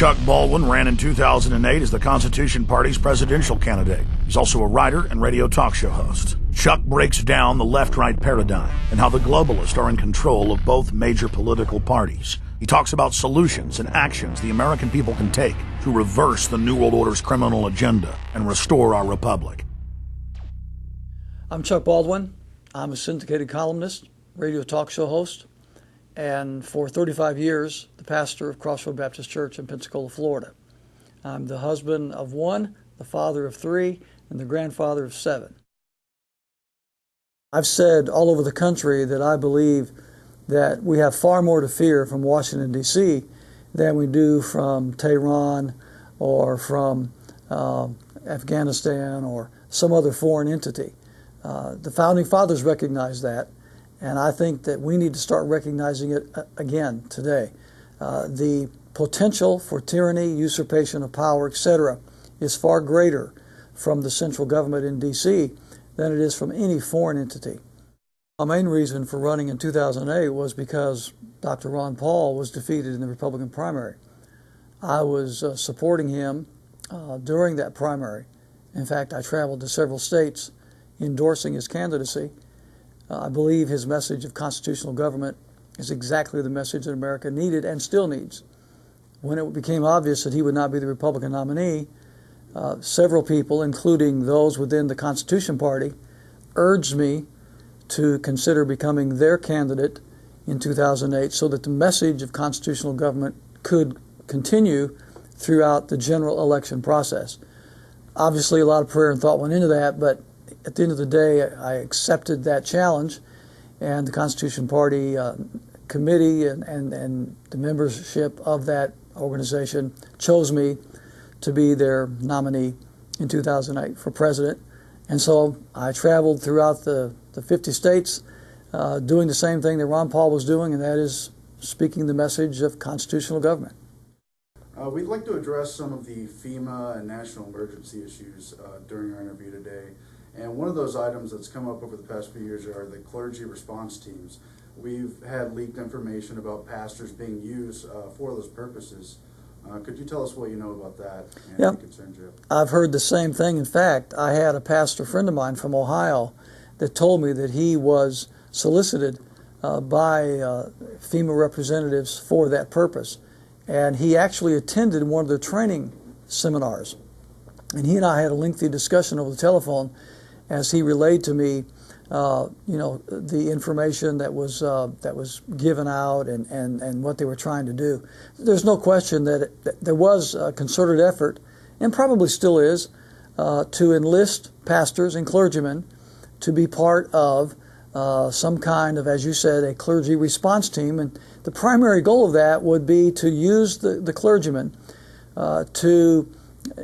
Chuck Baldwin ran in 2008 as the Constitution Party's presidential candidate. He's also a writer and radio talk show host. Chuck breaks down the left-right paradigm and how the globalists are in control of both major political parties. He talks about solutions and actions the American people can take to reverse the New World Order's criminal agenda and restore our republic. I'm Chuck Baldwin. I'm a syndicated columnist, radio talk show host, and for 35 years, the pastor of Crossroad Baptist Church in Pensacola, Florida. I'm the husband of one, the father of three, and the grandfather of seven. I've said all over the country that I believe that we have far more to fear from Washington, D.C. than we do from Tehran or from Afghanistan or some other foreign entity. The Founding Fathers recognized that, and I think that we need to start recognizing it again today. The potential for tyranny, usurpation of power, etc., is far greater from the central government in D.C. than it is from any foreign entity. My main reason for running in 2008 was because Dr. Ron Paul was defeated in the Republican primary. I was supporting him during that primary. In fact, I traveled to several states endorsing his candidacy. I believe his message of constitutional government is exactly the message that America needed and still needs. When it became obvious that he would not be the Republican nominee, several people, including those within the Constitution Party, urged me to consider becoming their candidate in 2008 so that the message of constitutional government could continue throughout the general election process. Obviously, a lot of prayer and thought went into that, but at the end of the day, I accepted that challenge, and the Constitution Party committee and the membership of that organization chose me to be their nominee in 2008 for president. And so I traveled throughout the 50 states doing the same thing that Ron Paul was doing, and that is speaking the message of constitutional government. We'd like to address some of the FEMA and national emergency issues during our interview today. And one of those items that's come up over the past few years are the clergy response teams. We've had leaked information about pastors being used for those purposes. Could you tell us what you know about that and Yeah. what concerns you? I've heard the same thing. In fact, I had a pastor friend of mine from Ohio that told me that he was solicited by FEMA representatives for that purpose. And he actually attended one of their training seminars. And he and I had a lengthy discussion over the telephone as he relayed to me, the information that was given out and what they were trying to do. There's no question that there was a concerted effort, and probably still is, to enlist pastors and clergymen to be part of some kind of, as you said, a clergy response team. And the primary goal of that would be to use the clergymen to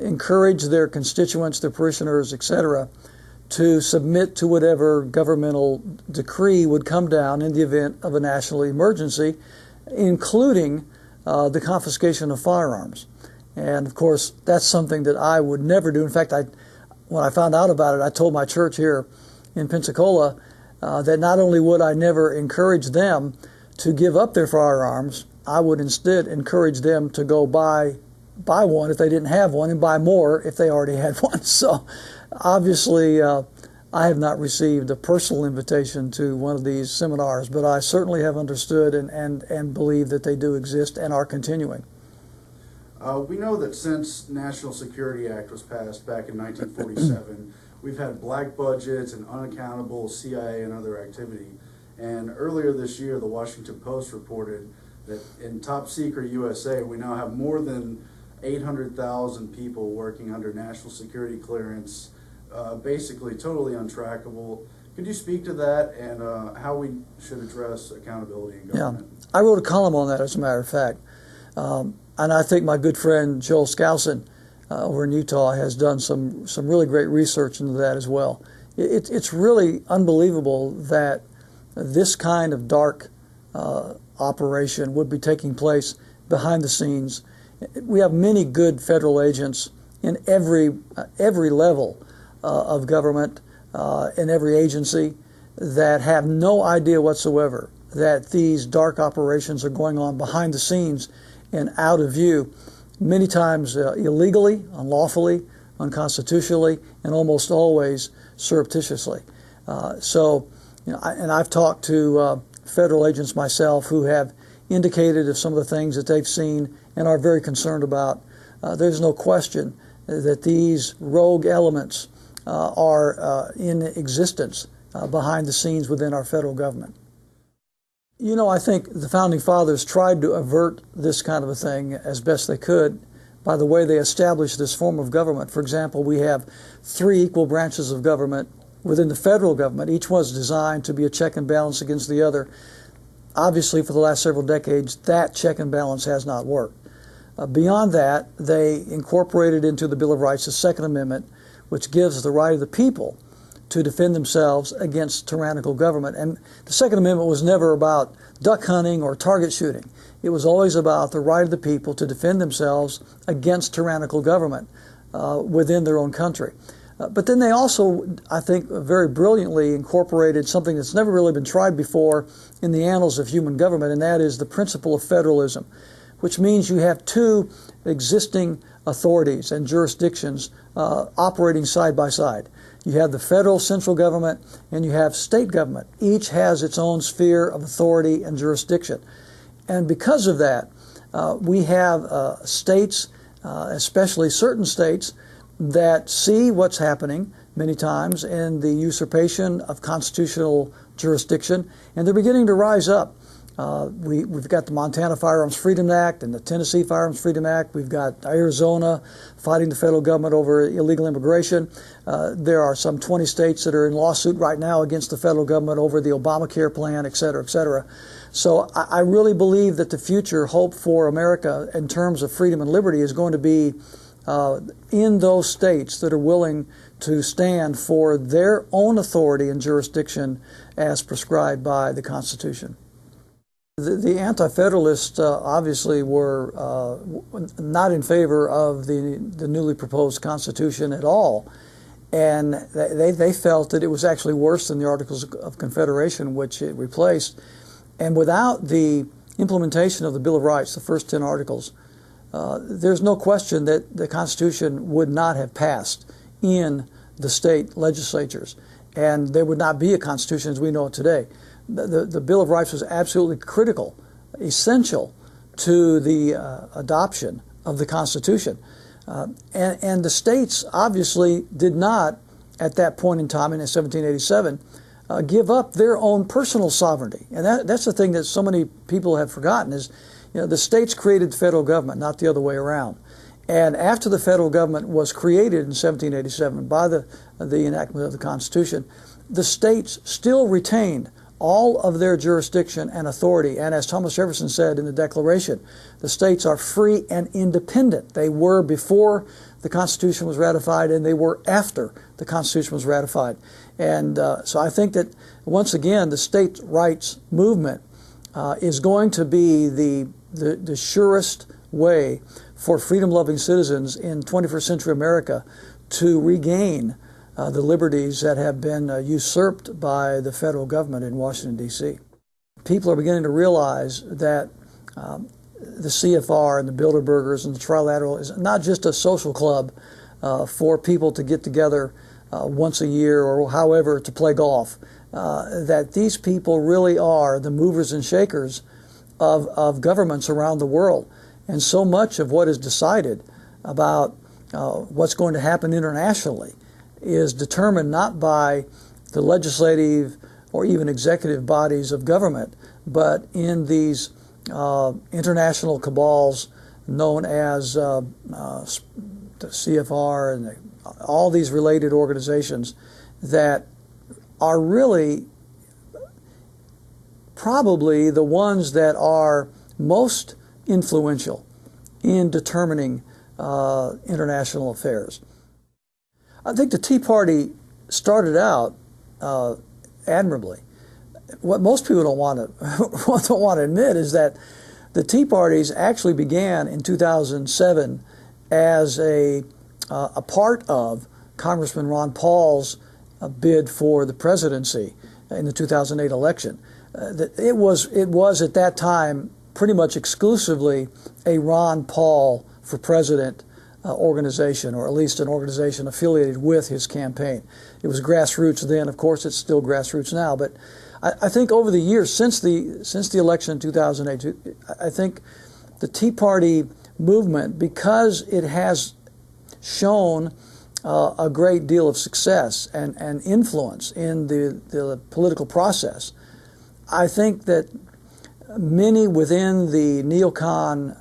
encourage their constituents, their parishioners, etc., to submit to whatever governmental decree would come down in the event of a national emergency, including the confiscation of firearms. And of course, that's something that I would never do. In fact, when I found out about it, I told my church here in Pensacola that not only would I never encourage them to give up their firearms, I would instead encourage them to go buy one if they didn't have one and buy more if they already had one. So obviously, I have not received a personal invitation to one of these seminars, but I certainly have understood and believe that they do exist and are continuing. We know that since National Security Act was passed back in 1947, we've had black budgets and unaccountable CIA and other activity. And earlier this year, the Washington Post reported that in top secret USA, we now have more than 800,000 people working under national security clearance, basically totally untrackable. Could you speak to that and how we should address accountability in government? Yeah, I wrote a column on that, as a matter of fact. And I think my good friend Joel Skousen over in Utah has done some really great research into that as well. It's really unbelievable that this kind of dark operation would be taking place behind the scenes. We have many good federal agents in every level of government, in every agency, that have no idea whatsoever that these dark operations are going on behind the scenes and out of view. many times illegally, unlawfully, unconstitutionally, and almost always surreptitiously. And I've talked to federal agents myself who have indicated of some of the things that they've seen and are very concerned about. There's no question that these rogue elements are in existence behind the scenes within our federal government. I think the Founding Fathers tried to avert this kind of a thing as best they could by the way they established this form of government. For example, we have 3 equal branches of government within the federal government. Each one is designed to be a check and balance against the other. Obviously, for the last several decades, that check and balance has not worked. Beyond that, they incorporated into the Bill of Rights the Second Amendment, which gives the right of the people to defend themselves against tyrannical government. And the Second Amendment was never about duck hunting or target shooting. It was always about the right of the people to defend themselves against tyrannical government within their own country. But then they also, I think, very brilliantly incorporated something that's never really been tried before in the annals of human government, and that is the principle of federalism, which means you have 2 existing authorities and jurisdictions operating side by side. You have the federal central government and you have state government. Each has its own sphere of authority and jurisdiction. And because of that, we have states, especially certain states, that see what's happening many times in the usurpation of constitutional jurisdiction, and they're beginning to rise up. We've got the Montana Firearms Freedom Act and the Tennessee Firearms Freedom Act. We've got Arizona fighting the federal government over illegal immigration. There are some 20 states that are in lawsuit right now against the federal government over the Obamacare plan, et cetera, et cetera. So I really believe that the future hope for America in terms of freedom and liberty is going to be in those states that are willing to stand for their own authority and jurisdiction as prescribed by the Constitution. The Anti-Federalists obviously were not in favor of the newly proposed Constitution at all, and they felt that it was actually worse than the Articles of Confederation, which it replaced. And without the implementation of the Bill of Rights, the first 10 articles, there's no question that the Constitution would not have passed in the state legislatures, and there would not be a Constitution as we know it today. The Bill of Rights was absolutely critical, essential to the adoption of the Constitution. And the states obviously did not, at that point in time in 1787, give up their own personal sovereignty. And that's the thing that so many people have forgotten is, the states created the federal government, not the other way around. And after the federal government was created in 1787 by the enactment of the Constitution, the states still retained all of their jurisdiction and authority. And as Thomas Jefferson said in the Declaration, the states are free and independent. They were before the Constitution was ratified, and they were after the Constitution was ratified. And so I think that, once again, the state rights movement is going to be the surest way for freedom-loving citizens in 21st century America to regain the liberties that have been usurped by the federal government in Washington, D.C. People are beginning to realize that the CFR and the Bilderbergers and the Trilateral is not just a social club for people to get together once a year or however to play golf, that these people really are the movers and shakers of governments around the world. And so much of what is decided about what's going to happen internationally is determined not by the legislative or even executive bodies of government, but in these international cabals known as the CFR and all these related organizations that are really probably the ones that are most influential in determining international affairs. I think the Tea Party started out admirably. What most people don't want to admit is that the Tea Parties actually began in 2007 as a part of Congressman Ron Paul's bid for the presidency in the 2008 election. It was at that time pretty much exclusively a Ron Paul for President organization, or at least an organization affiliated with his campaign. It was grassroots then. Of course, it's still grassroots now. But I think over the years, since the election in 2008, I think the Tea Party movement, because it has shown a great deal of success and influence in the political process, I think that many within the neocon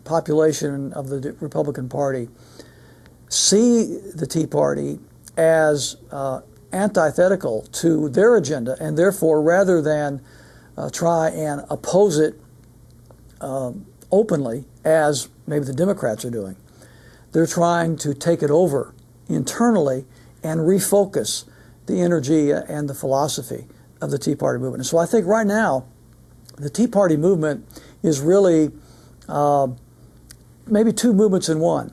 population of the Republican Party see the Tea Party as antithetical to their agenda, and therefore, rather than try and oppose it openly, as maybe the Democrats are doing, they're trying to take it over internally and refocus the energy and the philosophy of the Tea Party movement. And so I think right now, the Tea Party movement is really maybe two movements in one.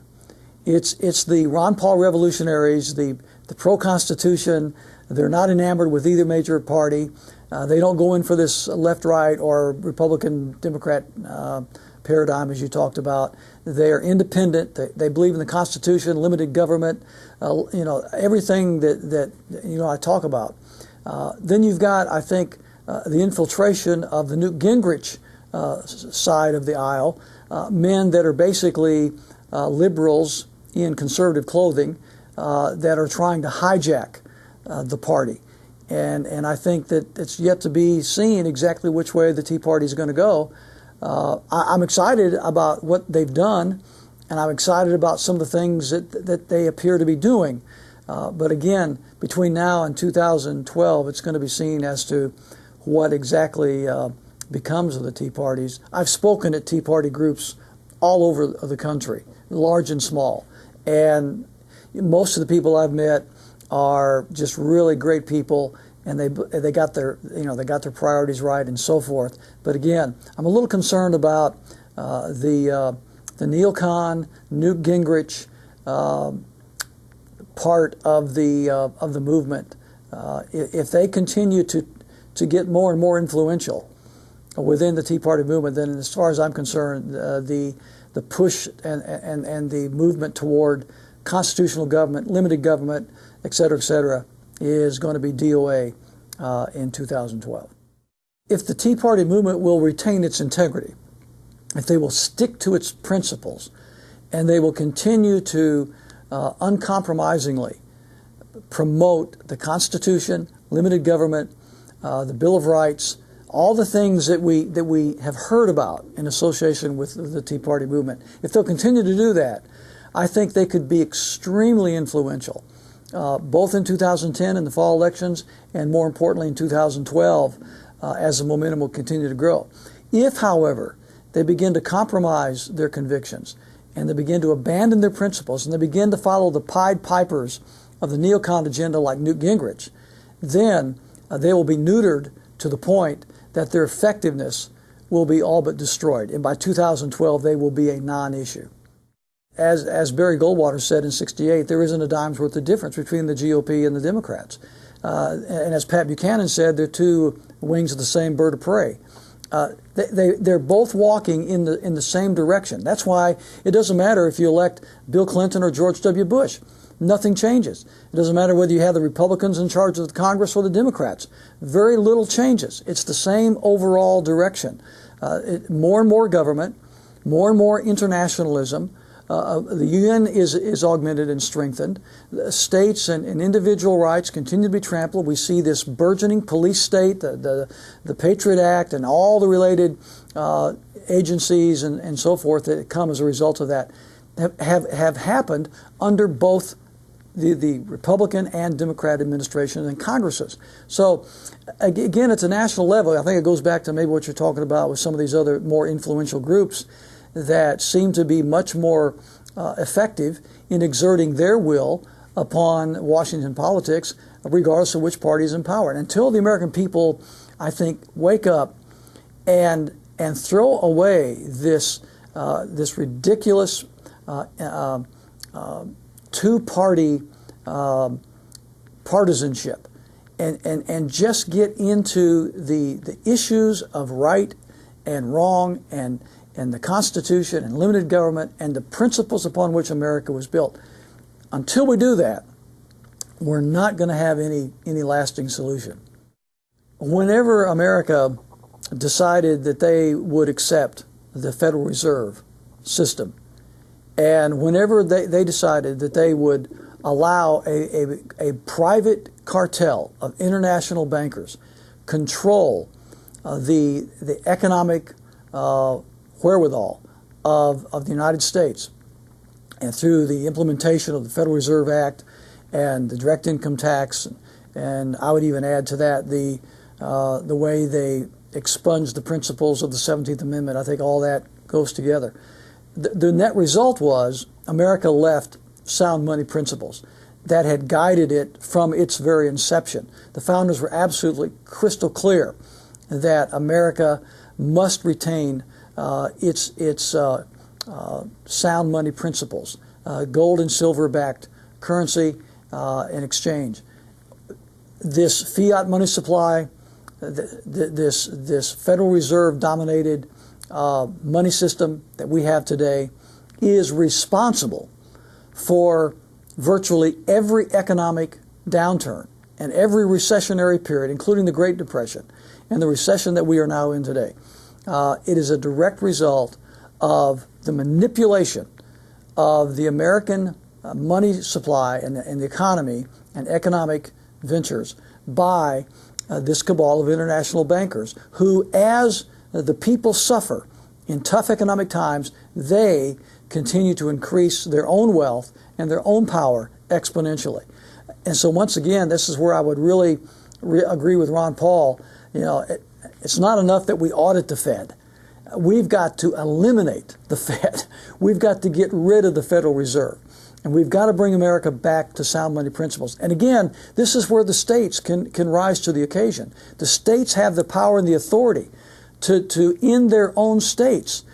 It's the Ron Paul revolutionaries, the pro-Constitution. They're not enamored with either major party. They don't go in for this left-right or Republican-Democrat paradigm, as you talked about. They are independent. They believe in the Constitution, limited government, everything that I talk about. Then you've got, I think, the infiltration of the Newt Gingrich side of the aisle, men that are basically liberals in conservative clothing that are trying to hijack the party. And I think that it's yet to be seen exactly which way the Tea Party is going to go. I'm excited about what they've done, and I'm excited about some of the things that they appear to be doing. But again, between now and 2012, it's going to be seen as to what exactly becomes of the Tea Parties. I've spoken at Tea Party groups all over the country, large and small, and most of the people I've met are just really great people, and they got their priorities right and so forth. But again, I'm a little concerned about the neocon, Newt Gingrich part of the movement. If they continue to get more and more influential within the Tea Party movement, then as far as I'm concerned, the push and the movement toward constitutional government, limited government, et cetera, is going to be DOA in 2012. If the Tea Party movement will retain its integrity, if they will stick to its principles, and they will continue to uncompromisingly promote the Constitution, limited government, the Bill of Rights, all the things that we have heard about in association with the Tea Party movement, if they'll continue to do that, I think they could be extremely influential, both in 2010 in the fall elections, and more importantly in 2012, as the momentum will continue to grow. If, however, they begin to compromise their convictions, and they begin to abandon their principles, and they begin to follow the Pied Pipers of the neocon agenda like Newt Gingrich, then they will be neutered to the point that their effectiveness will be all but destroyed. And by 2012, they will be a non-issue. As Barry Goldwater said in '68, there isn't a dime's worth of difference between the GOP and the Democrats. And as Pat Buchanan said, they're two wings of the same bird of prey. They're both walking in the same direction. That's why it doesn't matter if you elect Bill Clinton or George W. Bush. Nothing changes. It doesn't matter whether you have the Republicans in charge of the Congress or the Democrats. Very little changes. It's the same overall direction. More and more government, more and more internationalism. The UN is augmented and strengthened. The states and individual rights continue to be trampled. We see this burgeoning police state, the Patriot Act, and all the related agencies and so forth that come as a result of that have happened under both the Republican and Democrat administrations and Congresses. So, again, it's a national level. I think it goes back to maybe what you're talking about with some of these other more influential groups that seem to be much more effective in exerting their will upon Washington politics, regardless of which party is in power. And until the American people, I think, wake up and throw away this ridiculous two-party partisanship and just get into the issues of right and wrong and and the Constitution and limited government and the principles upon which America was built. Until we do that, we're not going to have any lasting solution. Whenever America decided that they would accept the Federal Reserve System, and whenever they decided that they would allow a private cartel of international bankers control the economic wherewithal of the United States, and through the implementation of the Federal Reserve Act and the direct income tax, and I would even add to that the way they expunged the principles of the 17th Amendment. I think all that goes together. The net result was America left sound money principles that had guided it from its very inception. The founders were absolutely crystal clear that America must retain its sound money principles, gold and silver backed currency and exchange. This fiat money supply, this Federal Reserve dominated money system that we have today is responsible for virtually every economic downturn and every recessionary period, including the Great Depression and the recession that we are now in today. It is a direct result of the manipulation of the American money supply and the economy and economic ventures by this cabal of international bankers who, as the people suffer in tough economic times, they continue to increase their own wealth and their own power exponentially. And so once again, this is where I would really agree with Ron Paul. You know, it's not enough that we audit the Fed. We've got to eliminate the Fed. We've got to get rid of the Federal Reserve. And we've got to bring America back to sound money principles. And again, this is where the states can rise to the occasion. The states have the power and the authority to in their own states,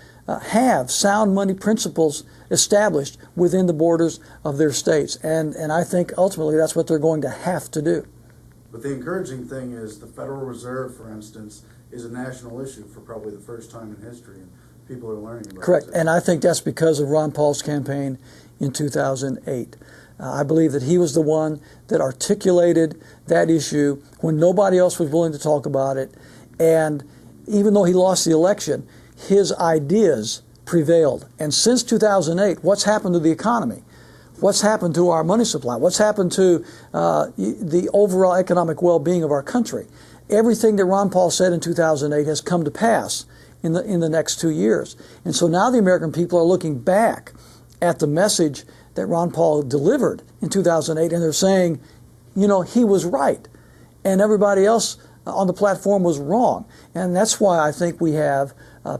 have sound money principles established within the borders of their states. And I think ultimately that's what they're going to have to do. But the encouraging thing is the Federal Reserve, for instance, is a national issue for probably the first time in history, and people are learning about it. Correct. And I think that's because of Ron Paul's campaign in 2008. I believe that he was the one that articulated that issue when nobody else was willing to talk about it. And even though he lost the election, his ideas prevailed. And since 2008, what's happened to the economy? What's happened to our money supply? What's happened to the overall economic well-being of our country? Everything that Ron Paul said in 2008 has come to pass in the next 2 years. And so now the American people are looking back at the message that Ron Paul delivered in 2008, and they're saying, you know, he was right, and everybody else on the platform was wrong. And that's why I think we have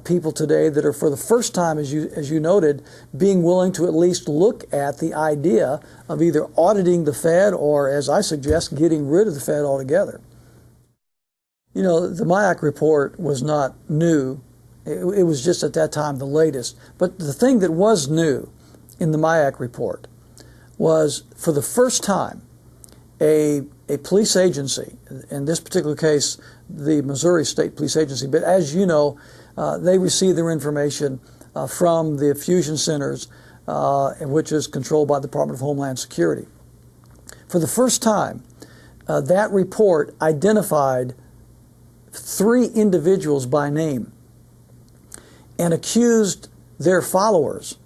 people today that are, for the first time, as you noted, being willing to at least look at the idea of either auditing the Fed or, as I suggest, getting rid of the Fed altogether. You know, the MIAC report was not new. It was just at that time the latest. But the thing that was new in the MIAC report was, for the first time, a police agency, in this particular case, the Missouri State Police Agency, but as you know, they receive their information from the fusion centers, which is controlled by the Department of Homeland Security. For the first time, that report identified 3 individuals by name and accused their followers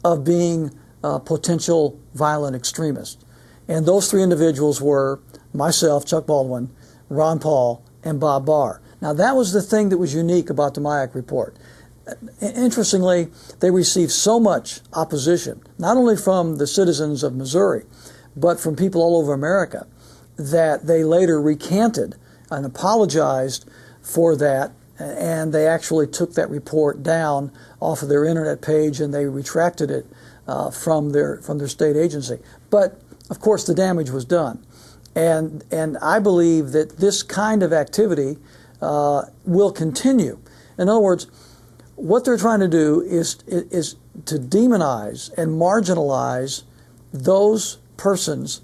of being potential violent extremists. And those 3 individuals were myself, Chuck Baldwin, Ron Paul, and Bob Barr. Now, that was the thing that was unique about the MIAC report. Interestingly, they received so much opposition, not only from the citizens of Missouri, but from people all over America, that they later recanted and apologized for that, and they actually took that report down off of their internet page, and they retracted it from their state agency. But of course, the damage was done, and I believe that this kind of activity will continue. In other words, what they're trying to do is to demonize and marginalize those persons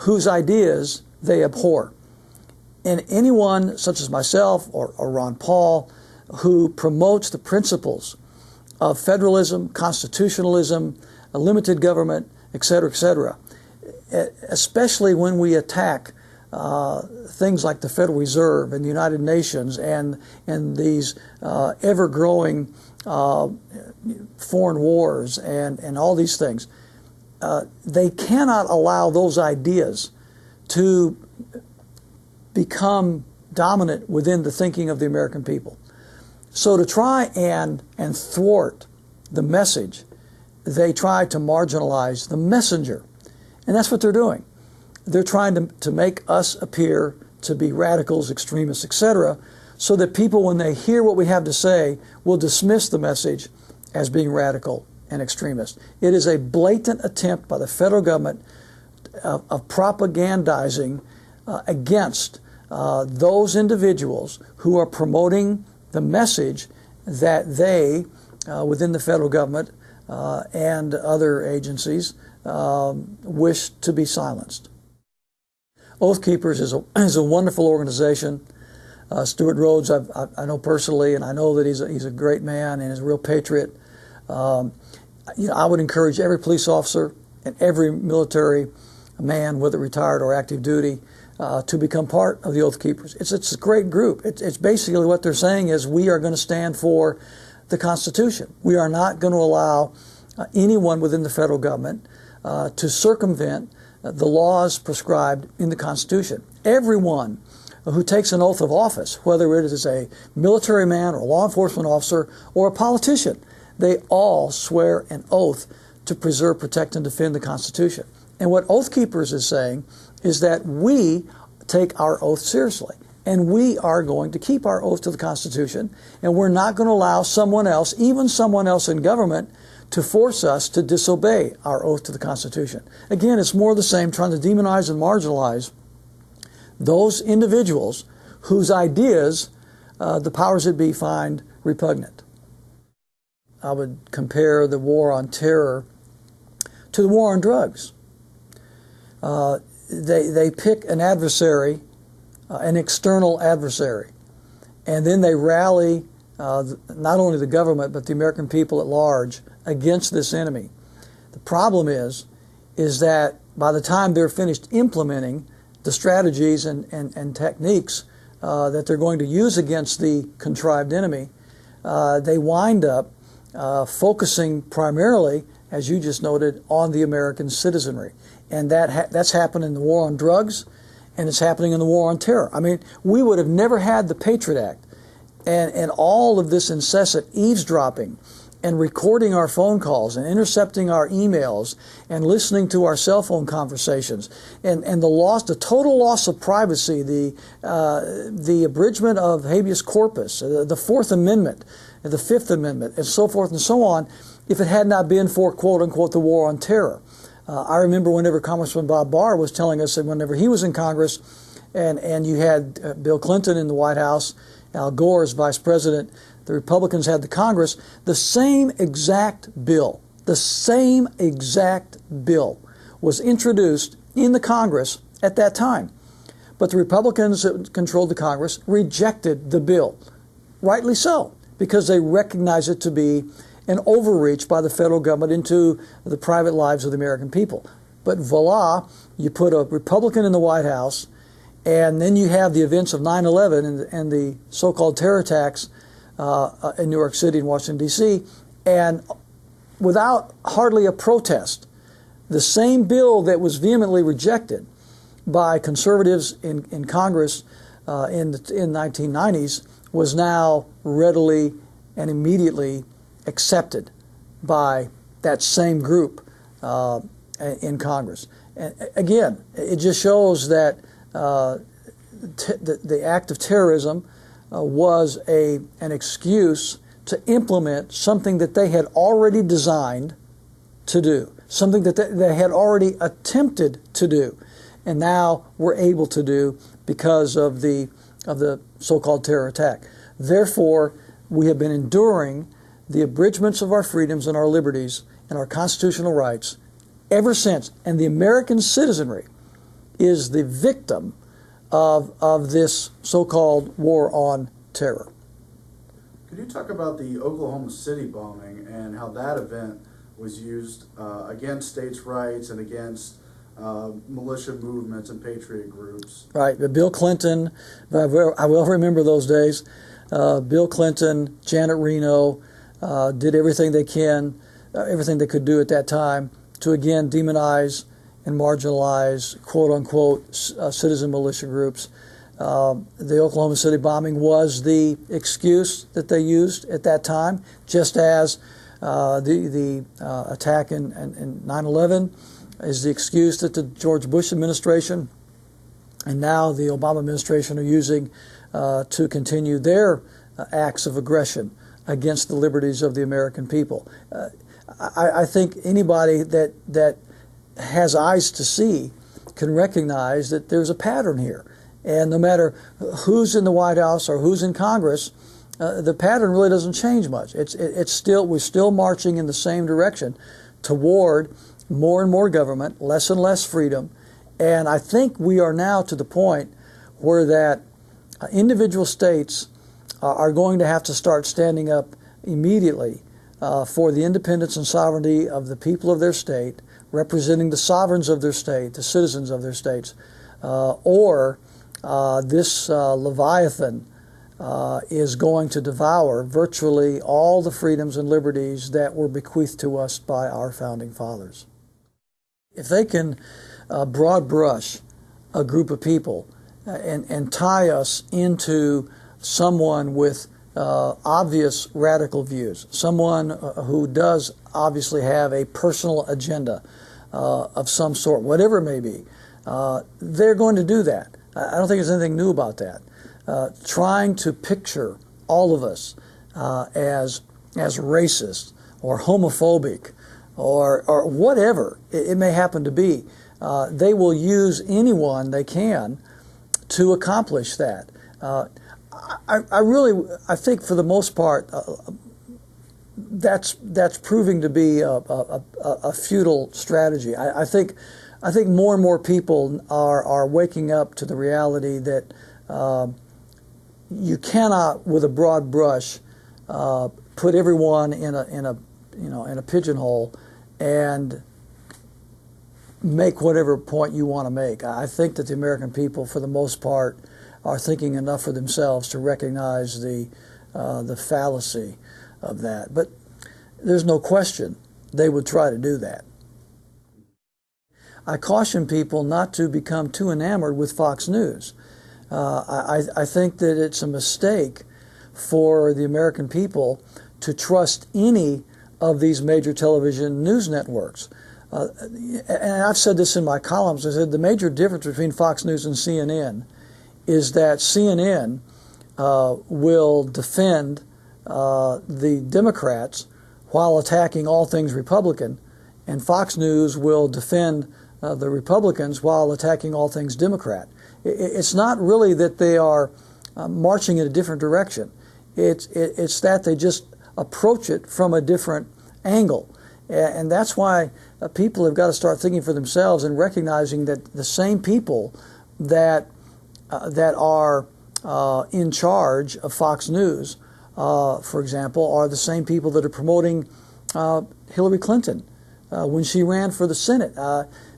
whose ideas they abhor. And anyone such as myself or Ron Paul who promotes the principles of federalism, constitutionalism, a limited government, etc., especially when we attack things like the Federal Reserve and the United Nations and these ever-growing foreign wars and all these things. They cannot allow those ideas to become dominant within the thinking of the American people. So to try and thwart the message, they try to marginalize the messenger. And that's what they're doing. They're trying to make us appear to be radicals, extremists, etc., so that people, when they hear what we have to say, will dismiss the message as being radical and extremist. It is a blatant attempt by the federal government of propagandizing against those individuals who are promoting the message that they, within the federal government and other agencies, wish to be silenced. Oath Keepers is a wonderful organization. Stuart Rhodes, I know personally, and I know that he's a great man and is a real patriot. I would encourage every police officer and every military man, whether retired or active duty, to become part of the Oath Keepers. It's a great group. It's basically what they're saying is we are going to stand for the Constitution. We are not going to allow anyone within the federal government to circumvent the laws prescribed in the Constitution. Everyone who takes an oath of office, whether it is a military man or a law enforcement officer or a politician, they all swear an oath to preserve, protect, and defend the Constitution. And what Oath Keepers is saying is that we take our oath seriously, and we are going to keep our oath to the Constitution, and we're not going to allow someone else, even someone else in government, to force us to disobey our oath to the Constitution. Again, it's more of the same, trying to demonize and marginalize those individuals whose ideas the powers that be find repugnant. I would compare the war on terror to the war on drugs. They pick an adversary, an external adversary, and then they rally not only the government but the American people at large against this enemy. The problem is that by the time they're finished implementing the strategies and techniques that they're going to use against the contrived enemy, they wind up focusing primarily, as you just noted, on the American citizenry. And that's happened in the war on drugs, and it's happening in the war on terror. I mean, we would have never had the Patriot Act and all of this incessant eavesdropping and recording our phone calls and intercepting our emails and listening to our cell phone conversations and the total loss of privacy, the abridgment of habeas corpus, the Fourth Amendment, the Fifth Amendment, and so forth and so on, if it had not been for, quote unquote, the war on terror. I remember whenever Congressman Bob Barr was telling us that whenever he was in Congress and you had Bill Clinton in the White House, Al Gore as vice president, the Republicans had the Congress, the same exact bill was introduced in the Congress at that time. But the Republicans that controlled the Congress rejected the bill, rightly so, because they recognize it to be an overreach by the federal government into the private lives of the American people. But voila, you put a Republican in the White House, and then you have the events of 9/11 and the so-called terror attacks in New York City and Washington, D.C., and without hardly a protest, the same bill that was vehemently rejected by conservatives in Congress in the 1990s was now readily and immediately accepted by that same group in Congress. And again, it just shows that the act of terrorism was an excuse to implement something that they had already designed to do, something that they had already attempted to do, and now were able to do because of the so-called terror attack. Therefore, we have been enduring the abridgments of our freedoms and our liberties and our constitutional rights ever since. And the American citizenry is the victim of this so-called war on terror. Could you talk about the Oklahoma City bombing and how that event was used against states' rights and against militia movements and patriot groups? Right. Bill Clinton, I will remember those days. Bill Clinton, Janet Reno did everything they could do at that time to again demonize and marginalize quote-unquote citizen militia groups. The Oklahoma City bombing was the excuse that they used at that time, just as the attack in 9/11 is the excuse that the George Bush administration and now the Obama administration are using to continue their acts of aggression against the liberties of the American people. I think anybody that has eyes to see can recognize that there's a pattern here. And no matter who's in the White House or who's in Congress, the pattern really doesn't change much. We're still marching in the same direction toward more and more government, less and less freedom. And I think we are now to the point where that individual states are going to have to start standing up immediately for the independence and sovereignty of the people of their state, representing the sovereigns of their state, the citizens of their states, or this Leviathan is going to devour virtually all the freedoms and liberties that were bequeathed to us by our founding fathers. If they can broad brush a group of people and tie us into someone with obvious radical views, someone who does obviously have a personal agenda of some sort, whatever it may be, they're going to do that. I don't think there's anything new about that. Trying to picture all of us as racist or homophobic or whatever it may happen to be, they will use anyone they can to accomplish that. I think for the most part, that's proving to be a futile strategy. I think more and more people are waking up to the reality that you cannot, with a broad brush, put everyone in a pigeonhole and make whatever point you want to make. I think that the American people, for the most part, are thinking enough for themselves to recognize the fallacy of that. But there's no question they would try to do that. I caution people not to become too enamored with Fox News. I think that it's a mistake for the American people to trust any of these major television news networks. And I've said this in my columns. I said the major difference between Fox News and CNN is that CNN will defend the Democrats while attacking all things Republican, and Fox News will defend the Republicans while attacking all things Democrat. It's not really that they are marching in a different direction. It's that they just approach it from a different angle. And that's why people have got to start thinking for themselves and recognizing that the same people that are in charge of Fox News, for example, are the same people that are promoting Hillary Clinton when she ran for the Senate,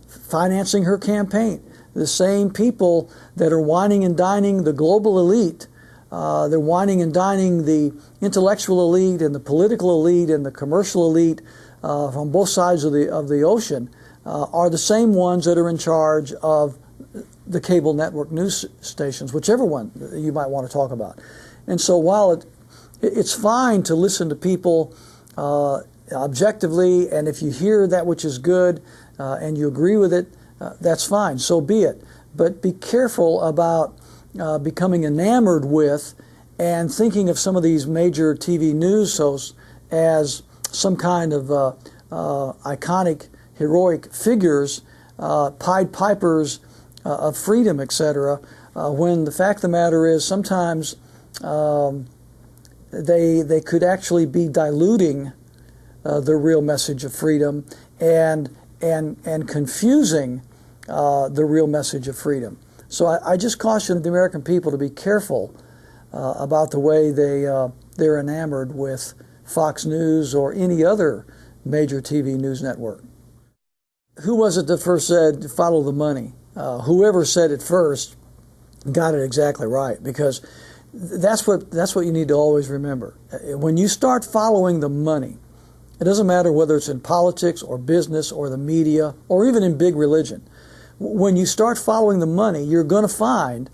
financing her campaign. The same people that are wining and dining the global elite, they're wining and dining the intellectual elite and the political elite and the commercial elite from both sides of the ocean, are the same ones that are in charge of the cable network news stations, whichever one you might want to talk about. And so while it's fine to listen to people objectively, and if you hear that which is good and you agree with it, that's fine, so be it. But be careful about becoming enamored with and thinking of some of these major TV news hosts as some kind of iconic, heroic figures, Pied Pipers of freedom, etc., when the fact of the matter is sometimes they could actually be diluting the real message of freedom and confusing the real message of freedom. So I just caution the American people to be careful about the way they they're enamored with Fox News or any other major TV news network. Who was it that first said, follow the money? Whoever said it first got it exactly right, because that's what you need to always remember. When you start following the money, it doesn't matter whether it's in politics or business or the media or even in big religion. When you start following the money, you're going to find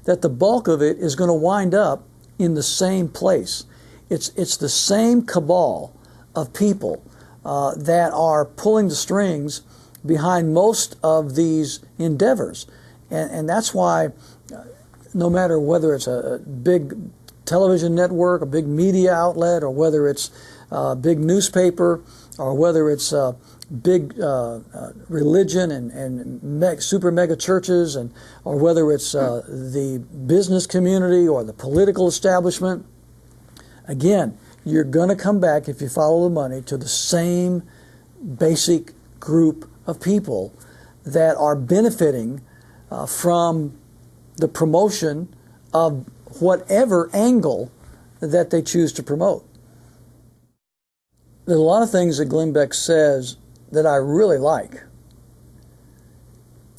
that the bulk of it is going to wind up in the same place. It's the same cabal of people that are pulling the strings behind most of these endeavors. And that's why no matter whether it's a big television network, a big media outlet, or whether it's a big newspaper, or whether it's a big religion and super mega churches, or whether it's the business community or the political establishment, again, you're going to come back, if you follow the money, to the same basic group of people that are benefiting from the promotion of whatever angle that they choose to promote. There's a lot of things that Glenn Beck says that I really like.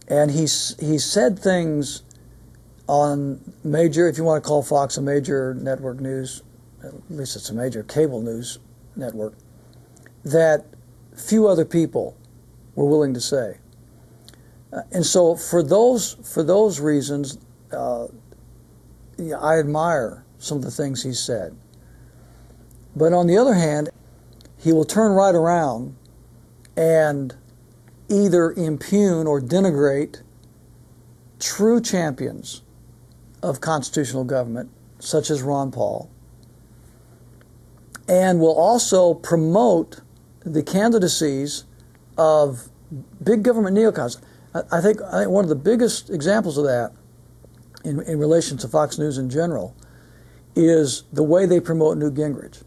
And he said things on major, if you want to call Fox a major network news, at least it's a major cable news network, that few other people were willing to say. And so for those reasons, I admire some of the things he said. But on the other hand, he will turn right around and either impugn or denigrate true champions of constitutional government, such as Ron Paul, and will also promote the candidacies of big government neocons. I think one of the biggest examples of that in relation to Fox News in general is the way they promote Newt Gingrich.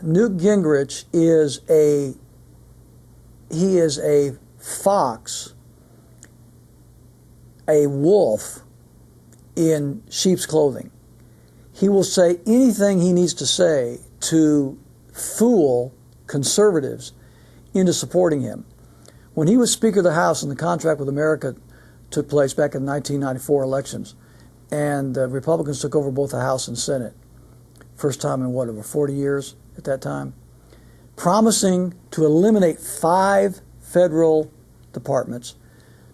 Newt Gingrich is a fox, a wolf in sheep's clothing. He will say anything he needs to say to fool conservatives into supporting him. When he was Speaker of the House and the contract with America took place back in the 1994 elections, and the Republicans took over both the House and Senate, first time in over 40 years at that time, promising to eliminate 5 federal departments,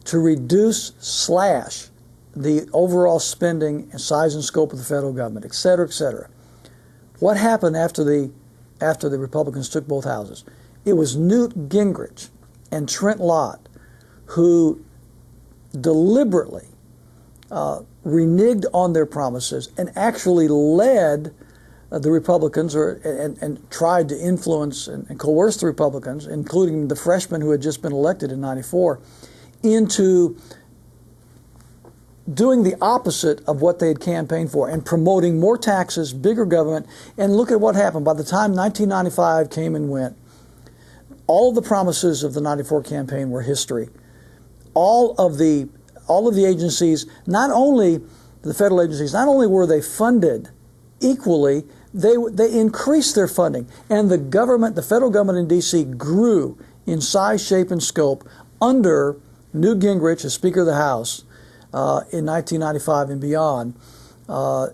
to slash the overall spending and size and scope of the federal government, et cetera, et cetera. What happened after the Republicans took both houses? It was Newt Gingrich and Trent Lott who deliberately reneged on their promises and actually led the Republicans and tried to influence and coerce the Republicans, including the freshmen who had just been elected in '94, into doing the opposite of what they had campaigned for and promoting more taxes, bigger government. And look at what happened. By the time 1995 came and went, all of the promises of the '94 campaign were history. All of the agencies, not only the federal agencies, not only were they funded equally, they increased their funding. And the federal government in D.C. grew in size, shape, and scope under Newt Gingrich as Speaker of the House in 1995 and beyond,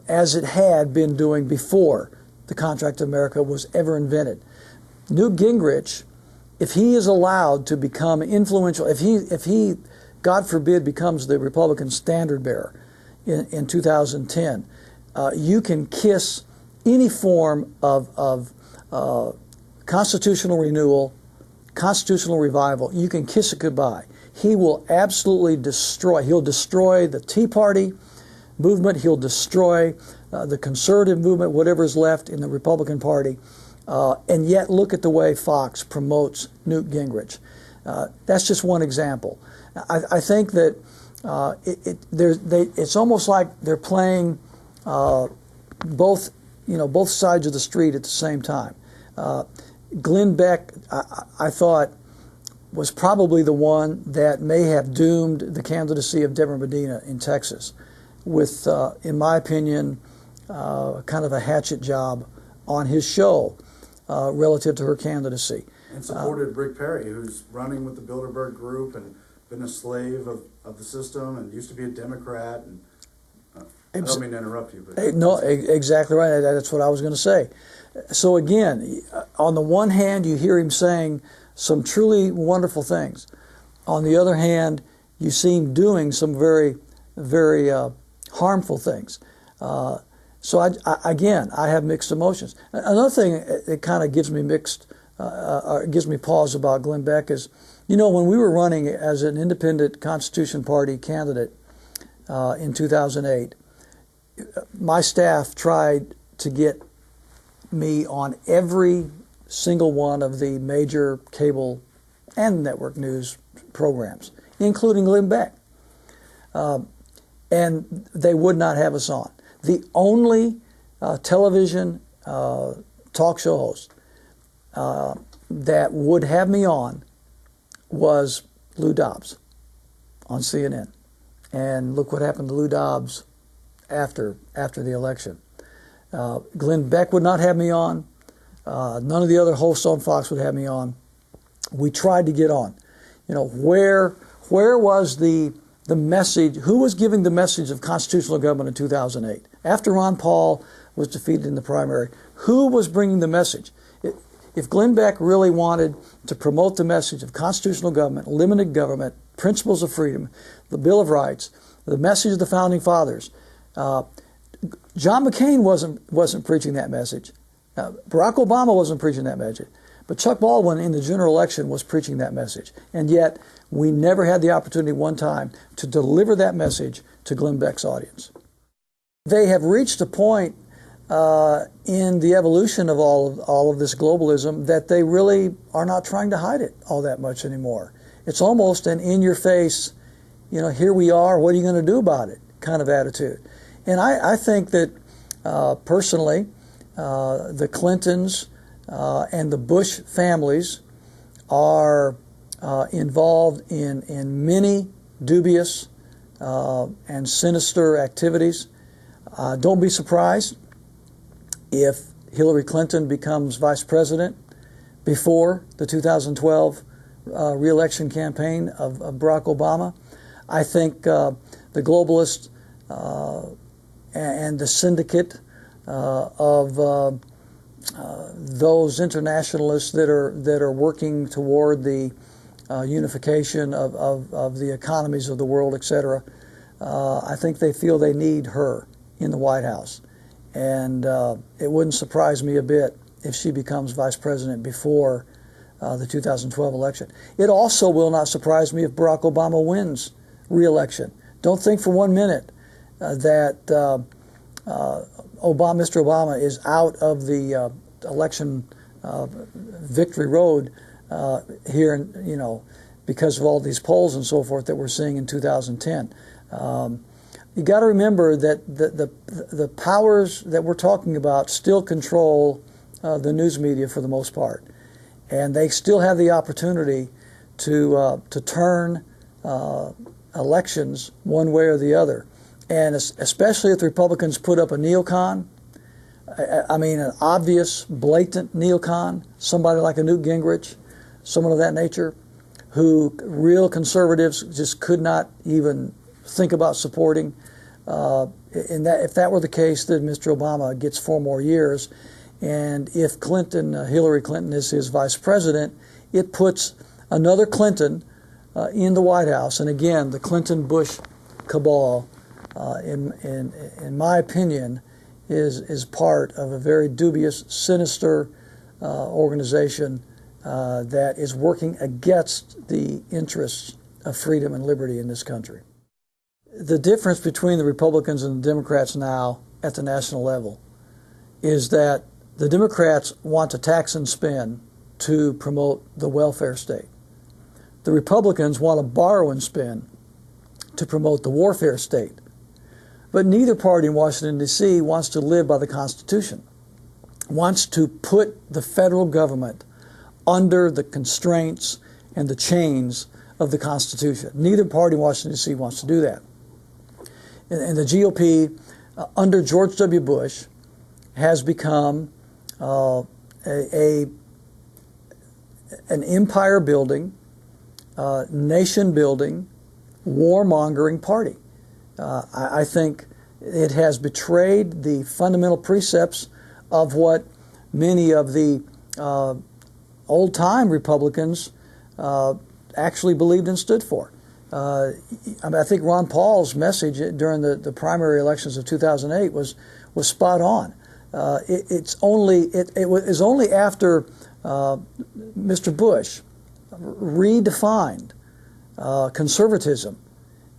as it had been doing before the Contract of America was ever invented. Newt Gingrich, if he is allowed to become influential, if he, God forbid, becomes the Republican standard bearer in 2010, you can kiss any form of constitutional renewal, constitutional revival. You can kiss it goodbye. He will absolutely he'll destroy the Tea Party movement. He'll destroy the conservative movement, whatever is left in the Republican Party. And yet look at the way Fox promotes Newt Gingrich. That's just one example. I think that it's almost like they're playing both sides of the street at the same time. Glenn Beck, I thought, was probably the one that may have doomed the candidacy of Deborah Medina in Texas with, in my opinion, kind of a hatchet job on his show relative to her candidacy. And supported Rick Perry, who's running with the Bilderberg Group and been a slave of the system and used to be a Democrat. And I don't mean to interrupt you, but no, exactly right. That's what I was going to say. So again, on the one hand, you hear him saying some truly wonderful things. On the other hand, you see him doing some very, very harmful things. So I have mixed emotions. Another thing that kind of gives me gives me pause about Glenn Beck is, when we were running as an independent Constitution Party candidate in 2008, my staff tried to get me on every single one of the major cable and network news programs, including Glenn Beck. And they would not have us on. The only television talk show host that would have me on was Lou Dobbs on CNN. And look what happened to Lou Dobbs after the election. Glenn Beck would not have me on. None of the other hosts on Fox would have me on. We tried to get on. Where was the message? Who was giving the message of constitutional government in 2008? After Ron Paul was defeated in the primary, who was bringing the message? If Glenn Beck really wanted to promote the message of constitutional government, limited government, principles of freedom, the Bill of Rights, the message of the Founding Fathers, John McCain wasn't preaching that message. Barack Obama wasn't preaching that message. But Chuck Baldwin in the general election was preaching that message. And yet, we never had the opportunity one time to deliver that message to Glenn Beck's audience. They have reached a point in the evolution of all of this globalism that they really are not trying to hide it all that much anymore. It's almost an in-your-face, here we are, what are you going to do about it kind of attitude. And I think that personally, the Clintons and the Bush families are involved in many dubious and sinister activities. Don't be surprised if Hillary Clinton becomes vice president before the 2012 re-election campaign of Barack Obama. I think the globalists and the syndicate of those internationalists that are working toward the unification of the economies of the world, etc. I think they feel they need her in the White House. And it wouldn't surprise me a bit if she becomes vice president before the 2012 election. It also will not surprise me if Barack Obama wins re-election. Don't think for 1 minute that Mr. Obama is out of the election victory road here, because of all these polls and so forth that we're seeing in 2010. You got to remember that the powers that we're talking about still control the news media for the most part, and they still have the opportunity to turn elections one way or the other. And especially if the Republicans put up a neocon, an obvious, blatant neocon, somebody like a Newt Gingrich, someone of that nature, who real conservatives just could not even think about supporting. If that were the case, then Mr. Obama gets 4 more years. And if Hillary Clinton is his vice president, it puts another Clinton in the White House. And again, the Clinton-Bush cabal, in my opinion, is part of a very dubious, sinister organization that is working against the interests of freedom and liberty in this country. The difference between the Republicans and the Democrats now at the national level is that the Democrats want to tax and spend to promote the welfare state. The Republicans want to borrow and spend to promote the warfare state. But neither party in Washington, D.C. wants to live by the Constitution, wants to put the federal government under the constraints and the chains of the Constitution. Neither party in Washington, D.C. wants to do that. And the GOP, under George W. Bush, has become a an empire building, nation building, warmongering party. I think it has betrayed the fundamental precepts of what many of the old-time Republicans actually believed and stood for. I think Ron Paul's message during the primary elections of 2008 was spot on. It was only after Mr. Bush redefined conservatism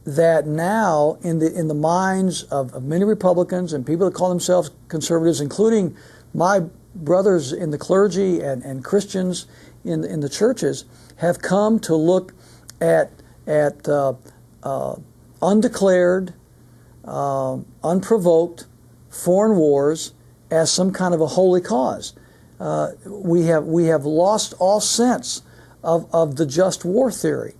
that now in the minds of many Republicans and people that call themselves conservatives, including my brothers in the clergy and Christians in the churches, have come to look at undeclared, unprovoked foreign wars as some kind of a holy cause. We have lost all sense of the just war theory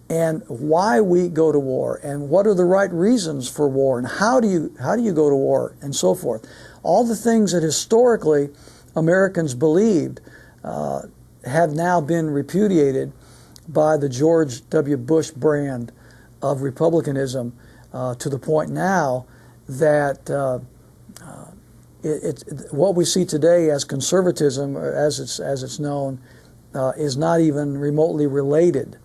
and why we go to war and what are the right reasons for war and how do you go to war and so forth. All the things that historically Americans believed have now been repudiated by the George W. Bush brand of republicanism to the point now that what we see today as conservatism, as it's known, is not even remotely related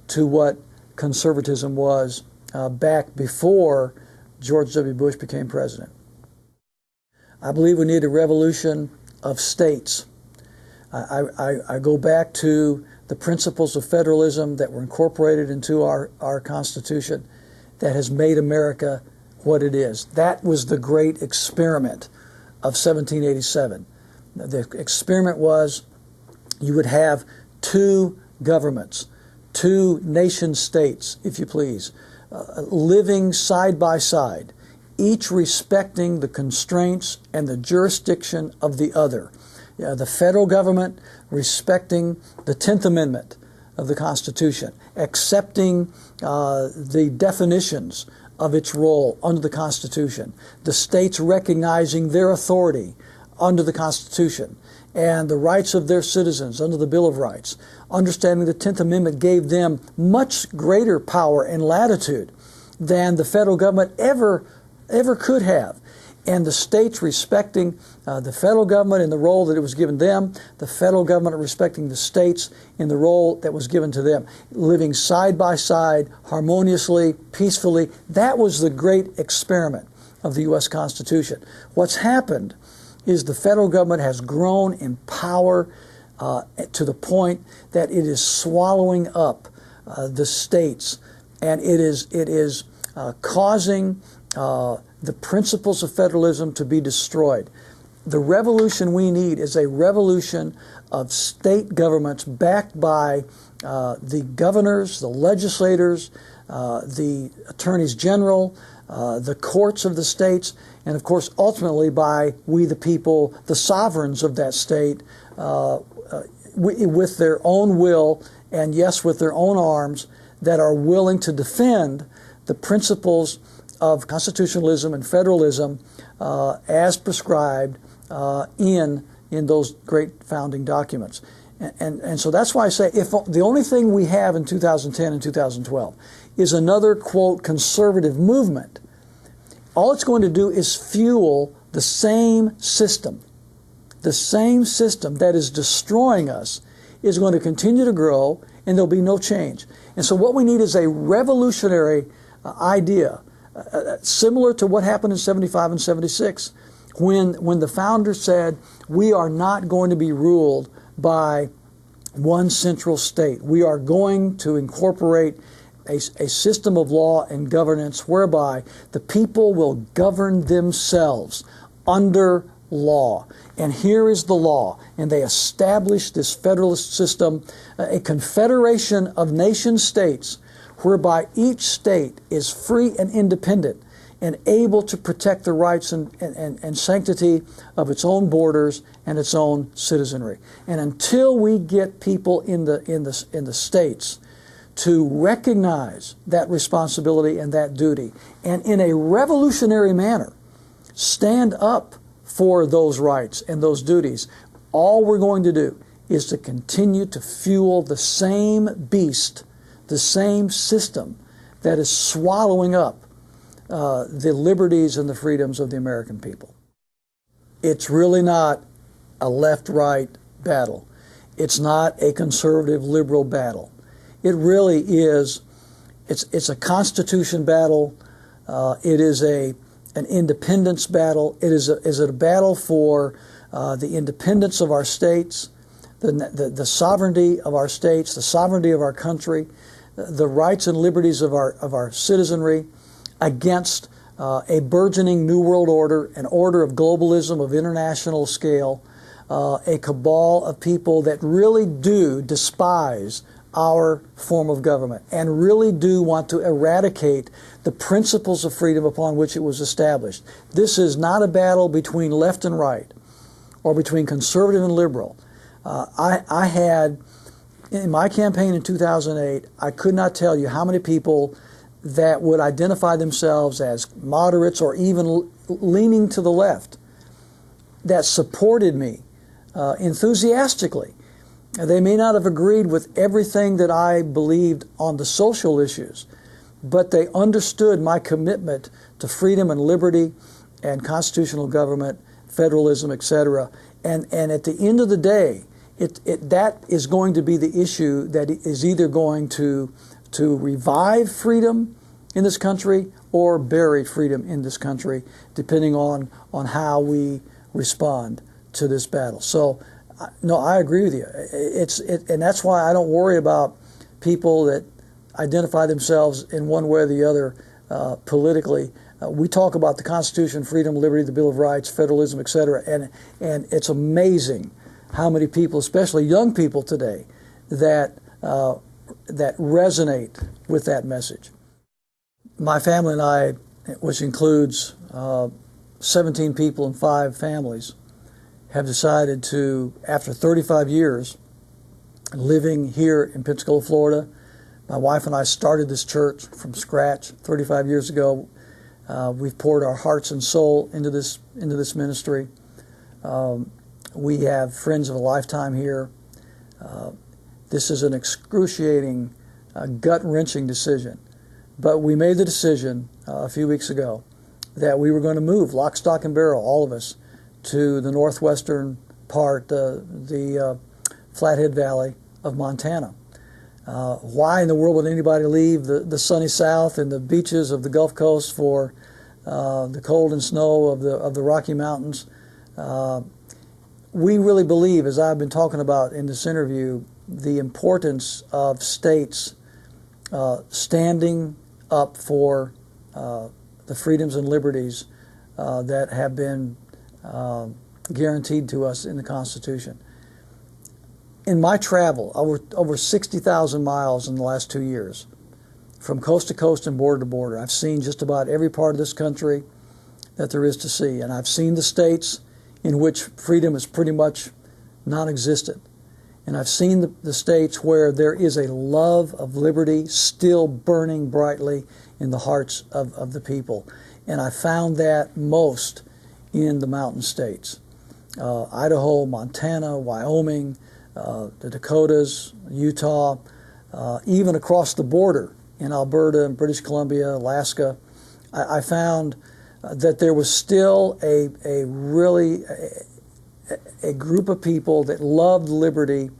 to what conservatism was back before George W. Bush became president. I believe we need a revolution of states. I go back to the principles of federalism that were incorporated into our Constitution that has made America what it is. That was the great experiment of 1787. The experiment was you would have two governments, two nation states, if you please, living side by side, each respecting the constraints and the jurisdiction of the other. The federal government respecting the 10th Amendment of the Constitution, accepting the definitions of its role under the Constitution, the states recognizing their authority under the Constitution, and the rights of their citizens under the Bill of Rights, understanding the 10th Amendment gave them much greater power and latitude than the federal government ever could have. And the states respecting the federal government in the role that it was given them, the federal government respecting the states in the role that was given to them, living side by side, harmoniously, peacefully. That was the great experiment of the U.S. Constitution. What's happened is the federal government has grown in power to the point that it is swallowing up the states, and it is causing the principles of federalism to be destroyed. The revolution we need is a revolution of state governments backed by the governors, the legislators, the attorneys general, the courts of the states, and of course ultimately by we the people, the sovereigns of that state, with their own will and yes, with their own arms, that are willing to defend the principles of constitutionalism and federalism as prescribed in those great founding documents. And so that's why I say if the only thing we have in 2010 and 2012 is another, quote, conservative movement, all it's going to do is fuel the same system. The same system that is destroying us is going to continue to grow, and there'll be no change. And so what we need is a revolutionary idea, similar to what happened in 75 and 76, when the founders said, we are not going to be ruled by one central state. We are going to incorporate a system of law and governance whereby the people will govern themselves under law. And here is the law. And they established this federalist system, a confederation of nation states, whereby each state is free and independent and able to protect the rights and sanctity of its own borders and its own citizenry. And until we get people in the states to recognize that responsibility and that duty, and in a revolutionary manner stand up for those rights and those duties, all we're going to do is to continue to fuel the same beast, the same system that is swallowing up the liberties and the freedoms of the American people. It's really not a left-right battle. It's not a conservative-liberal battle. It really is, it's a Constitution battle. It is an independence battle. It is a battle for the independence of our states, the sovereignty of our states, the sovereignty of our country, the rights and liberties of our citizenry against a burgeoning New World Order, an order of globalism of international scale, a cabal of people that really do despise our form of government and really do want to eradicate the principles of freedom upon which it was established. This is not a battle between left and right or between conservative and liberal. I had, in my campaign in 2008, I could not tell you how many people that would identify themselves as moderates or even leaning to the left that supported me enthusiastically. They may not have agreed with everything that I believed on the social issues, but they understood my commitment to freedom and liberty and constitutional government, federalism, etc. And at the end of the day, that is going to be the issue that is either going to revive freedom in this country or bury freedom in this country, depending on how we respond to this battle. So, no, I agree with you. And that's why I don't worry about people that identify themselves in one way or the other politically. We talk about the Constitution, freedom, liberty, the Bill of Rights, federalism, etc. And it's amazing how many people, especially young people today, that resonate with that message. My family and I, which includes 17 people and 5 families, have decided to, after 35 years living here in Pensacola, Florida, my wife and I started this church from scratch 35 years ago. We've poured our hearts and soul into this ministry. We have friends of a lifetime here. This is an excruciating, gut-wrenching decision. But we made the decision a few weeks ago that we were going to move lock, stock, and barrel, all of us, to the northwestern part, the Flathead Valley of Montana. Why in the world would anybody leave the sunny south and the beaches of the Gulf Coast for the cold and snow of the Rocky Mountains? We really believe, as I've been talking about in this interview, the importance of states standing up for the freedoms and liberties that have been guaranteed to us in the Constitution. In my travel, over 60,000 miles in the last 2 years, from coast to coast and border to border, I've seen just about every part of this country that there is to see. And I've seen the states in which freedom is pretty much non-existent. And I've seen the states where there is a love of liberty still burning brightly in the hearts of the people. And I found that most in the mountain states. Idaho, Montana, Wyoming, the Dakotas, Utah, even across the border in Alberta and British Columbia, Alaska. I found that there was still a group of people that loved liberty,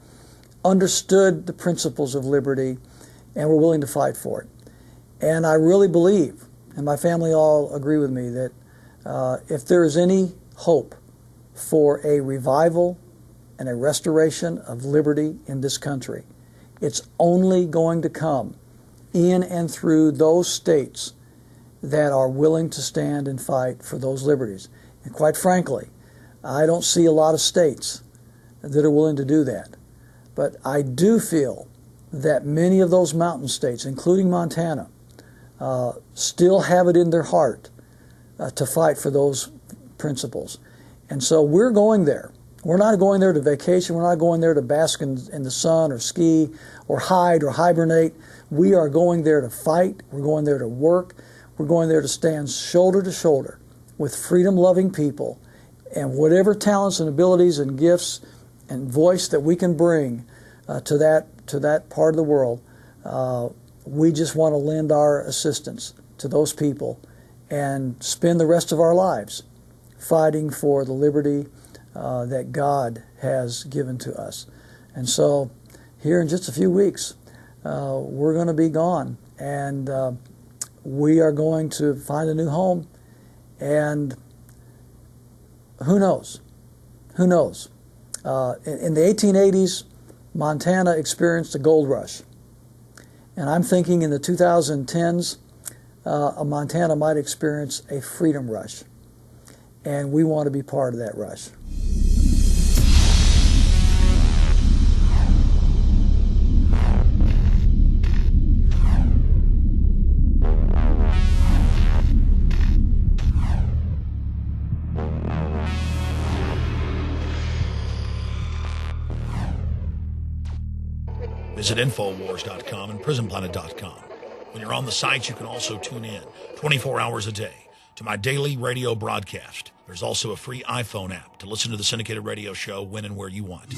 understood the principles of liberty, and were willing to fight for it. And I really believe, and my family all agree with me, that if there is any hope for a revival and a restoration of liberty in this country, it's only going to come in and through those states that are willing to stand and fight for those liberties. And quite frankly, I don't see a lot of states that are willing to do that. But I do feel that many of those mountain states, including Montana, still have it in their heart to fight for those principles. And so we're going there. We're not going there to vacation. We're not going there to bask in the sun or ski or hide or hibernate. We are going there to fight. We're going there to work. We're going there to stand shoulder to shoulder with freedom-loving people, and whatever talents and abilities and gifts and voice that we can bring to that part of the world, we just want to lend our assistance to those people and spend the rest of our lives fighting for the liberty that God has given to us. And so here in just a few weeks, we're going to be gone, and we are going to find a new home, and who knows? Who knows? In the 1880s, Montana experienced a gold rush. And I'm thinking in the 2010s, Montana might experience a freedom rush. And we want to be part of that rush. Visit Infowars.com and PrisonPlanet.com. When you're on the sites, you can also tune in 24 hours a day to my daily radio broadcast. There's also a free iPhone app to listen to the syndicated radio show when and where you want.